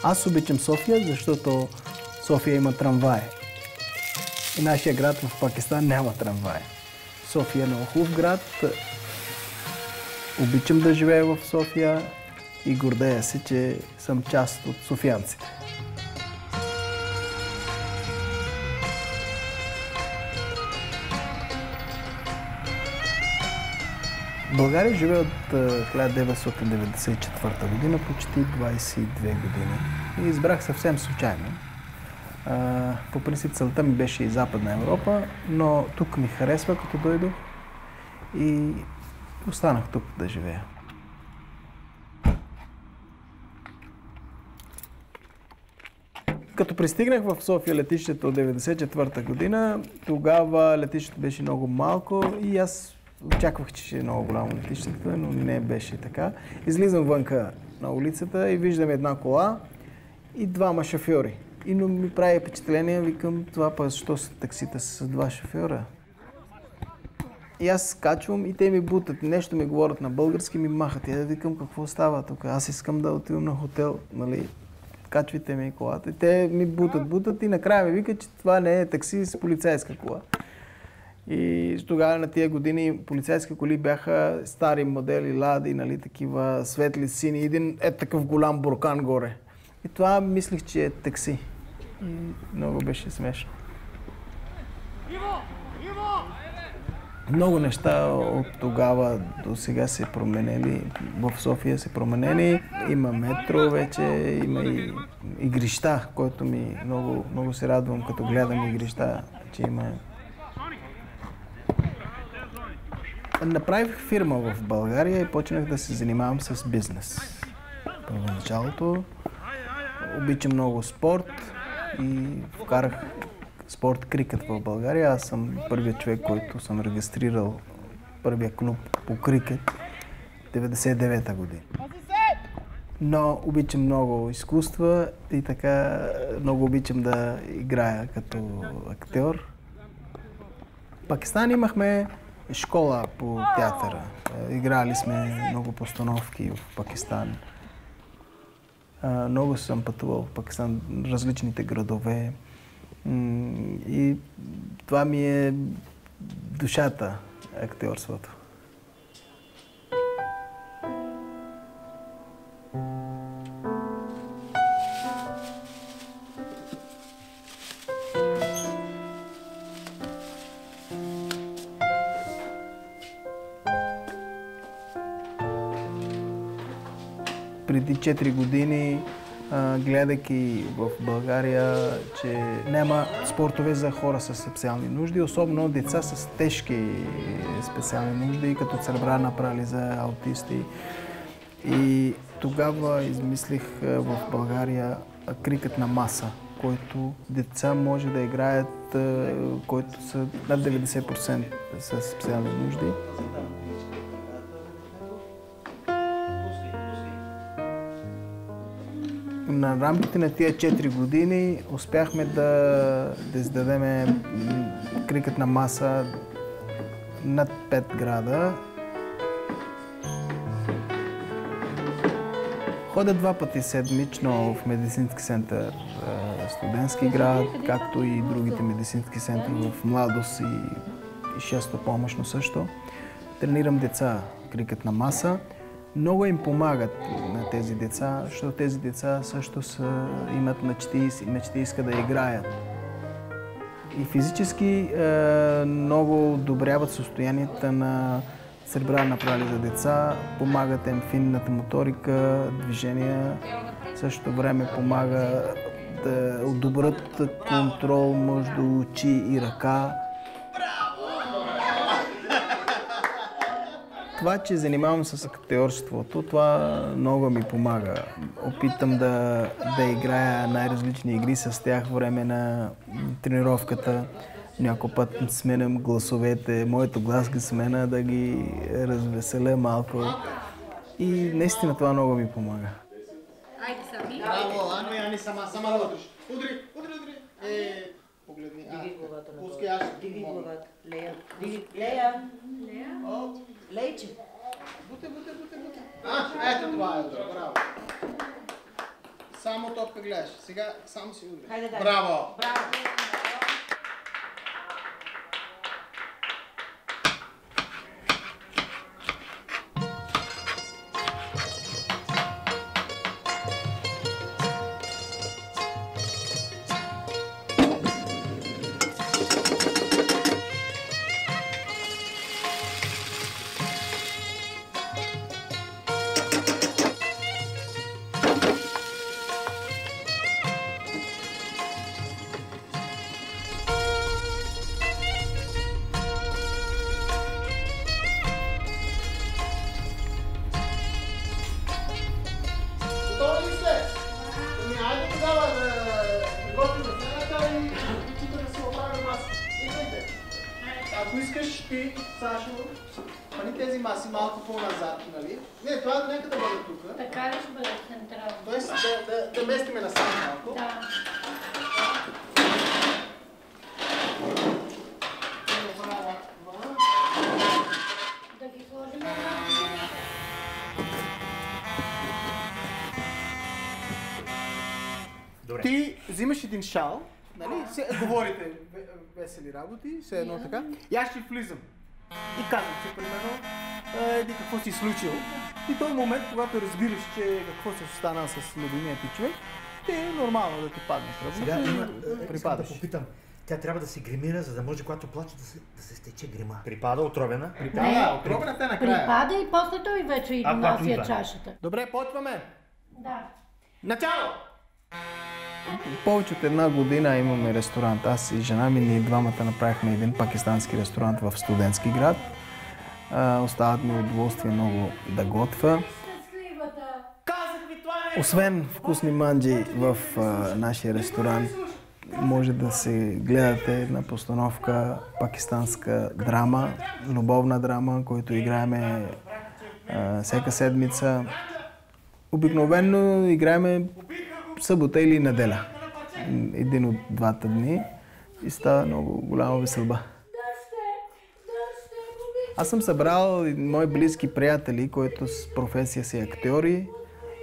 Аз обичам София, защото София има трамвай. И нашия град в Пакистан няма трамвай. София е много хубав град. Обичам да живея в София и гордея се, че съм част от софиянците. В България живея от 1994 година, почти 22 години. И избрах съвсем случайно. По принцип целта ми беше и Западна Европа, но тук ми харесва, като дойдох и останах тук да живея. Като пристигнах в София летището от 1994 година, тогава летището беше много малко и аз очаквах, че ще е много голямо летището, но не беше така. Излизам вънка на улицата и виждам една кола и двама шофьори. И но ми прави впечатление, викам, това пък защо са таксита с два шофьора? И аз скачвам и те ми бутат, нещо ми говорят на български, ми махат. И да викам, какво става тук? Аз искам да отивам на хотел, нали? Качвайте ми колата. И те ми бутат и накрая ми викат, че това не е такси с полицейска кола. И тогава на тия години полицейски коли бяха стари модели, лади, нали, такива светли, сини, един такъв голям буркан горе. И това мислих, че е такси. И много беше смешно. Много неща от тогава до сега се променили. В София се променени. Има метро вече, има и игрища, което ми много се радвам, като гледам игрища, че има. Направих фирма в България и почнах да се занимавам с бизнес. Първоначалото обичам много спорт и вкарах спорт крикет в България. Аз съм първият човек, който съм регистрирал първия клуб по крикет 1999 година. Но обичам много изкуства и така много обичам да играя като актьор. В Пакистан имахме школа по театъра. Играли сме много постановки в Пакистан. Много съм пътувал в Пакистан, различните градове. И това ми е душата, актьорството. Преди 4 години, гледайки в България, че няма спортове за хора с специални нужди, особено деца с тежки специални нужди, като церебрална парализа, аутисти. И тогава измислих в България крикет на маса, който деца може да играят, които са над 90% с специални нужди. На рамките на тия 4 години успяхме да издадем крикет на маса над 5 града. Ходя 2 пъти седмично в медицински център Студентски град, както и другите медицински центрове в Младост и Шесто помощно също. Тренирам деца крикет на маса. Много им помагат на тези деца, защото тези деца също имат мечти и искат да играят. И физически много одобряват състоянието на церебрална парализа деца, помагат им финната моторика, движения, в същото време помага да одобрят контрол между очи и ръка. Това, че занимавам с актьорството, това много ми помага. Опитам да играя най-различни игри с тях време на тренировката. Някой път сменям гласовете, моето глас ги смена да ги развеселя малко. И наистина това много ми помага. Браво, Ано, Яни, сама да удриш. Удри. Погледни. Пускай аз. Диги главата. Лея. Лейче. Буте. Ето това е удра, браво. Само топка гледаш. Сега само си удряш. Хайде, дай. Браво! Браво! Готови ли сте? Ами айде тогава да приготвим сцената и тук да си оправим маси. Идвайте. Ако искаш ти, Сашо, пани тези маси малко по-назад, нали? Не, това нека да бъде тук. Така ли ще бъде централно? Тоест да местиме насам малко. Да. Да ги сложим на Добре. Ти взимаш един шал, нали? Говорите весели работи, все едно така. И аз ще влизам. И казвам, че примерно еди какво си случил. И този момент, когато разбираш, че какво се стана с любимия ти човек, ти е нормално да ти паднеш. Сега искам да припадаш. попитам. Тя трябва да се гримира, за да може когато плаче да се стече грима. Припада отровена. Да, отровената е накрая. Припада и после той вече и когато донася идва. чашата. Добре, почваме. Да. Начало! Повече от една година имаме ресторант. Аз и жена ми, ние двамата направихме един пакистански ресторант в студентски град. Остават ми удоволствие много да готвя. Освен вкусни манджи в нашия ресторант, може да се гледате една постановка пакистанска драма, любовна драма, която играеме всяка седмица. Обикновено играеме събота или неделя. Един от двата дни и става много голяма веселба. Аз съм събрал мои близки приятели, които с професия си актьори.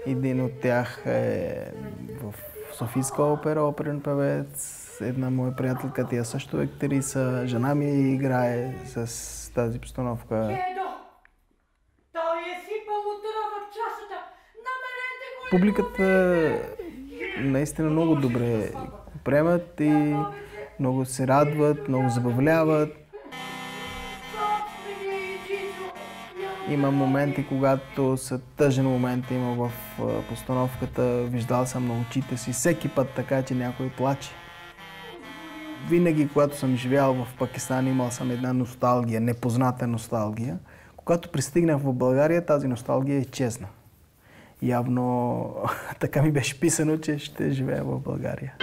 Един от тях е в Софийска опера, оперен певец. Една моя приятелка, тя също е актриса. Жена ми играе с тази постановка. Дедо, той е сипал отрова в чашата. Намерете го! Публиката наистина много добре приемат и много се радват, много забавляват. Има моменти, когато са тъжен момент има в постановката. Виждал съм на очите си всеки път така, че някой плаче. Винаги, когато съм живял в Пакистан, имал съм една носталгия, непозната носталгия. Когато пристигнах в България, тази носталгия изчезна. Явно така ми беше писано, че ще живея в България.